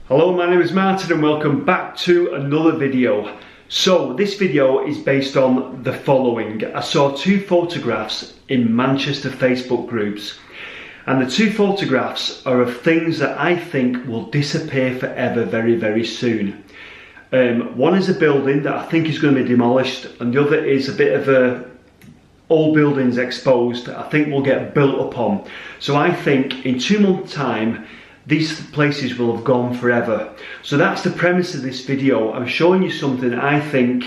Hello, my name is Martin and welcome back to another video. So this video is based on the following. I saw two photographs in Manchester Facebook groups, and the two photographs are of things that I think will disappear forever very soon. One is a building that I think is going to be demolished, and the other is a bit of a old buildings exposed that I think will get built upon. So I think in 2 months time these places will have gone forever. So that's the premise of this video. I'm showing you something I think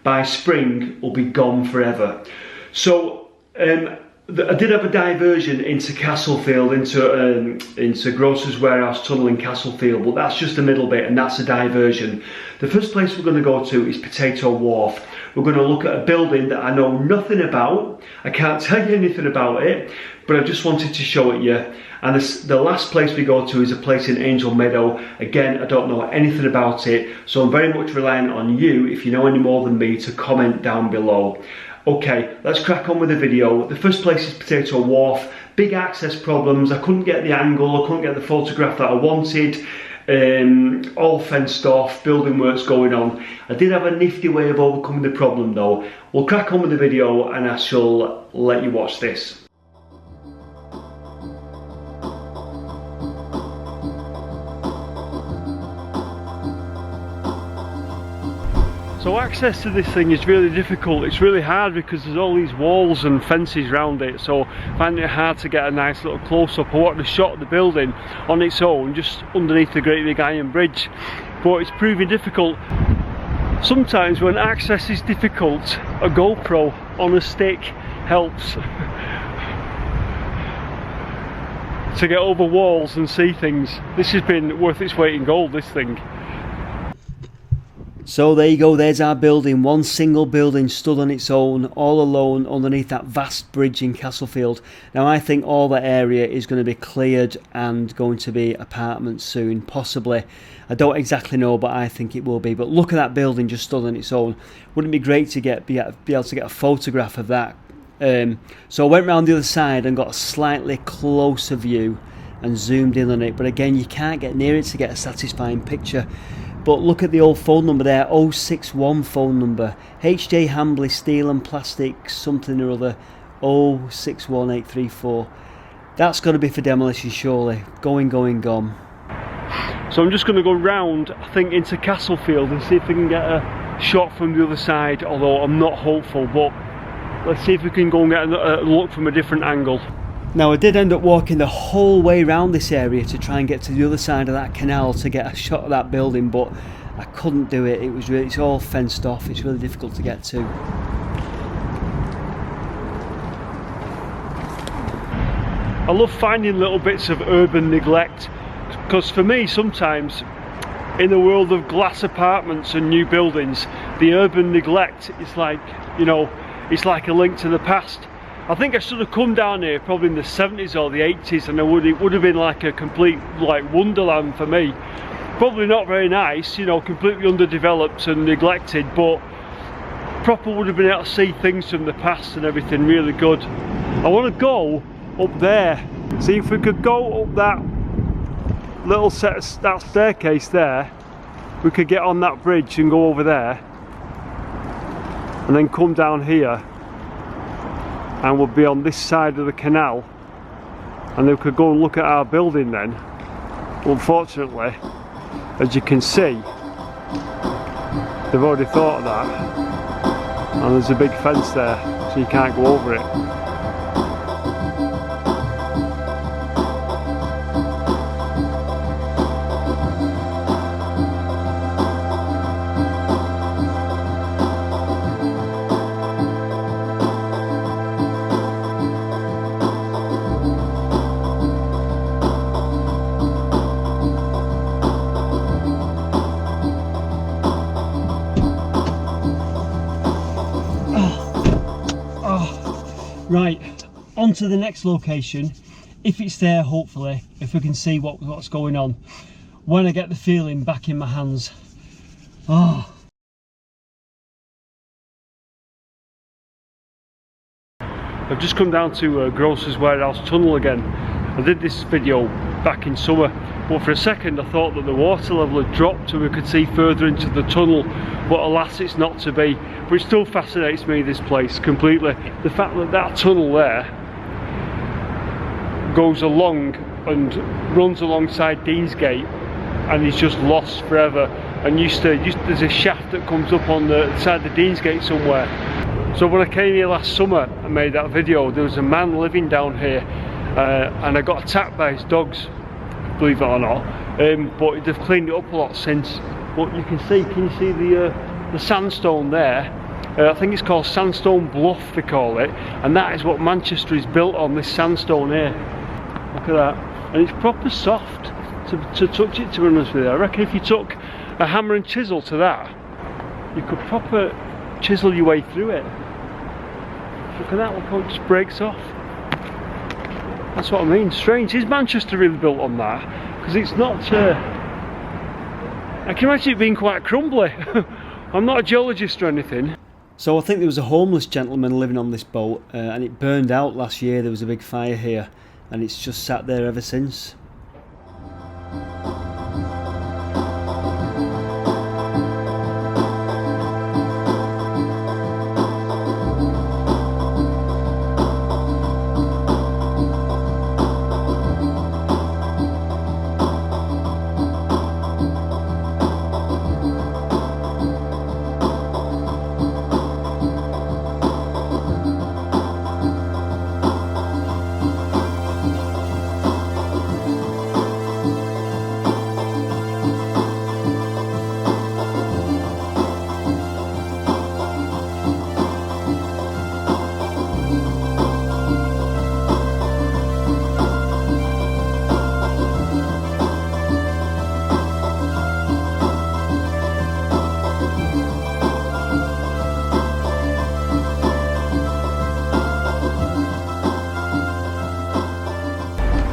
by spring will be gone forever. So I did have a diversion into Castlefield, into Grocer's Warehouse Tunnel in Castlefield, but that's just the middle bit and that's a diversion. The first place we're going to go to is Potato Wharf. We're going to look at a building that I know nothing about. I can't tell you anything about it, but I just wanted to show it you. And the last place we go to is a place in Angel Meadow. Again, I don't know anything about it, so I'm very much relying on you, if you know any more than me, to comment down below. Okay, let's crack on with the video. The first place is Potato Wharf. Big access problems. I couldn't get the angle, I couldn't get the photograph that I wanted. All fenced off, building works going on. I did have a nifty way of overcoming the problem though. We'll crack on with the video and I shall let you watch this. So access to this thing is really difficult. It's really hard because there's all these walls and fences around it, so finding it hard to get a nice little close-up. I wanted a shot of the building on its own, just underneath the great big iron bridge, but it's proving difficult. Sometimes when access is difficult, a GoPro on a stick helps to get over walls and see things. This has been worth its weight in gold, this thing. So there you go, there's our building, one single building stood on its own, all alone underneath that vast bridge in Castlefield. Now I think all that area is going to be cleared and going to be apartments soon, possibly. I don't exactly know, but I think it will be. But look at that building just stood on its own. Wouldn't it be great to be able to get a photograph of that? So I went round the other side and got a slightly closer view and zoomed in on it, but again you can't get near it to get a satisfying picture. But look at the old phone number there, 061 phone number, HJ Hambley Steel and Plastic something or other, 061834. That's got to be for demolition surely. Gone. So I'm just going to go round, I think, into Castlefield and see if we can get a shot from the other side, although I'm not hopeful, but let's see if we can go and get a look from a different angle. Now I did end up walking the whole way around this area to try and get to the other side of that canal to get a shot of that building, but I couldn't do it. It's all fenced off. It's really difficult to get to. I love finding little bits of urban neglect, because for me sometimes in the world of glass apartments and new buildings, the urban neglect is like, you know, it's like a link to the past. I think I should have come down here probably in the 70s or the 80s, and it would have been like a complete wonderland for me. Probably not very nice, you know, completely underdeveloped and neglected, but proper would have been able to see things from the past and everything really good. I want to go up there, see if we could go up that little that staircase there. We could get on that bridge and go over there and then come down here, and we'll be on this side of the canal, and we could go and look at our building then. Unfortunately, as you can see, they've already thought of that, and there's a big fence there, so you can't go over it. Right, on to the next location. If it's there, hopefully, if we can see what's going on, when I get the feeling back in my hands. Oh. I've just come down to Grocer's Warehouse Tunnel again. I did this video back in summer but for a second I thought that the water level had dropped and we could see further into the tunnel, but alas it's not to be. But it still fascinates me, this place, completely. The fact that that tunnel there goes along and runs alongside Deansgate and is just lost forever, and there's a shaft that comes up on the side of the Deansgate somewhere. So when I came here last summer and made that video, there was a man living down here and I got attacked by his dogs, believe it or not, but they've cleaned it up a lot since. But you can see, the sandstone there? I think it's called Sandstone Bluff they call it, and that is what Manchester is built on, this sandstone here. Look at that, and it's proper soft to touch it, to be honest with you. I reckon if you took a hammer and chisel to that, you could proper chisel your way through it. Look at that, look how it just breaks off. That's what I mean, strange. Is Manchester really built on that? Because it's not, I can imagine it being quite crumbly. I'm not a geologist or anything. So I think there was a homeless gentleman living on this boat and it burned out last year. There was a big fire here and it's just sat there ever since.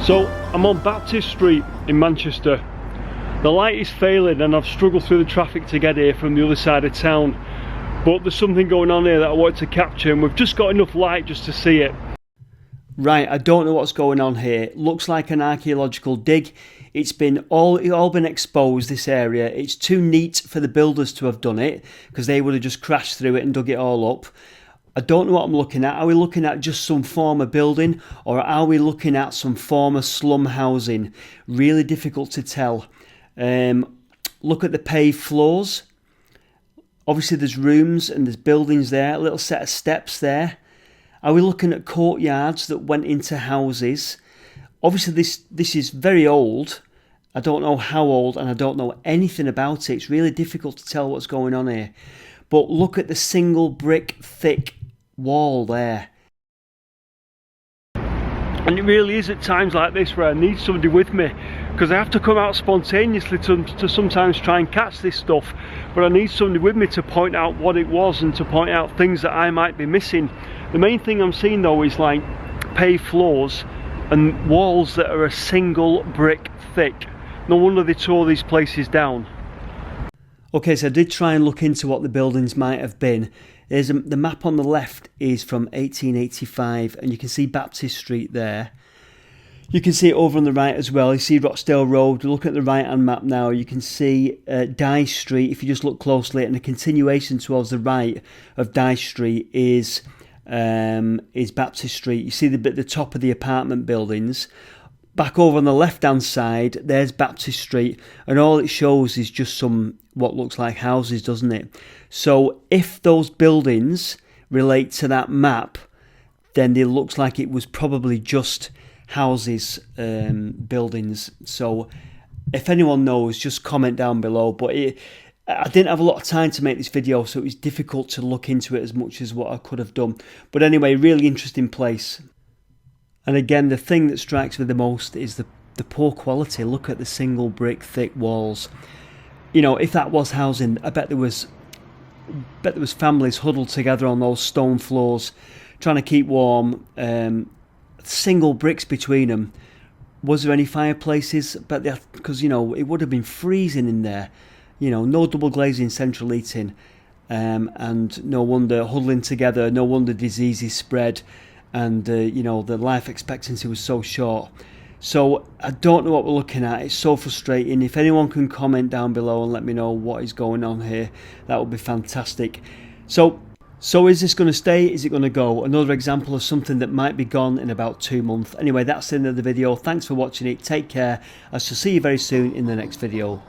So I'm on Baptist Street in Manchester. The light is failing and I've struggled through the traffic to get here from the other side of town, but there's something going on here that I wanted to capture and we've just got enough light just to see it. Right, I don't know what's going on here. It looks like an archaeological dig. It's been all been exposed, this area. It's too neat for the builders to have done it because they would have just crashed through it and dug it all up. I don't know what I'm looking at. Are we looking at just some former building or are we looking at some former slum housing? Really difficult to tell. Look at the paved floors. Obviously there's rooms and there's buildings there, a little set of steps there. Are we looking at courtyards that went into houses? Obviously this is very old. I don't know how old and I don't know anything about it. It's really difficult to tell what's going on here. But look at the single brick thick wall there. And it really is at times like this where I need somebody with me, because I have to come out spontaneously to sometimes try and catch this stuff, but I need somebody with me to point out what it was and to point out things that I might be missing. The main thing I'm seeing though is like paved floors and walls that are a single brick thick. No wonder they tore these places down. Okay, so I did try and look into what the buildings might have been. The map on the left is from 1885 and you can see Baptist Street there. You can see it over on the right as well. You see Rochdale Road. Look at the right hand map now. You can see Dye Street if you just look closely, and the continuation towards the right of Dye Street is Baptist Street. You see the top of the apartment buildings. Back over on the left hand side there's Baptist Street, and all it shows is just some what looks like houses, doesn't it? So if those buildings relate to that map, then it looks like it was probably just houses, buildings. So if anyone knows, just comment down below. But I didn't have a lot of time to make this video, so it was difficult to look into it as much as what I could have done. But anyway, really interesting place. And again, the thing that strikes me the most is the poor quality. Look at the single brick thick walls. You know, if that was housing, I bet there was families huddled together on those stone floors, trying to keep warm. Single bricks between them. Was there any fireplaces? But because you know it would have been freezing in there. You know, no double glazing, central heating, and no wonder huddling together. No wonder diseases spread, and you know the life expectancy was so short. So I don't know what we're looking at. It's so frustrating. If anyone can comment down below and let me know what is going on here, that would be fantastic. So is this going to stay? Is it going to go? Another example of something that might be gone in about 2 months. Anyway, that's the end of the video. Thanks for watching it. Take care. I shall see you very soon in the next video.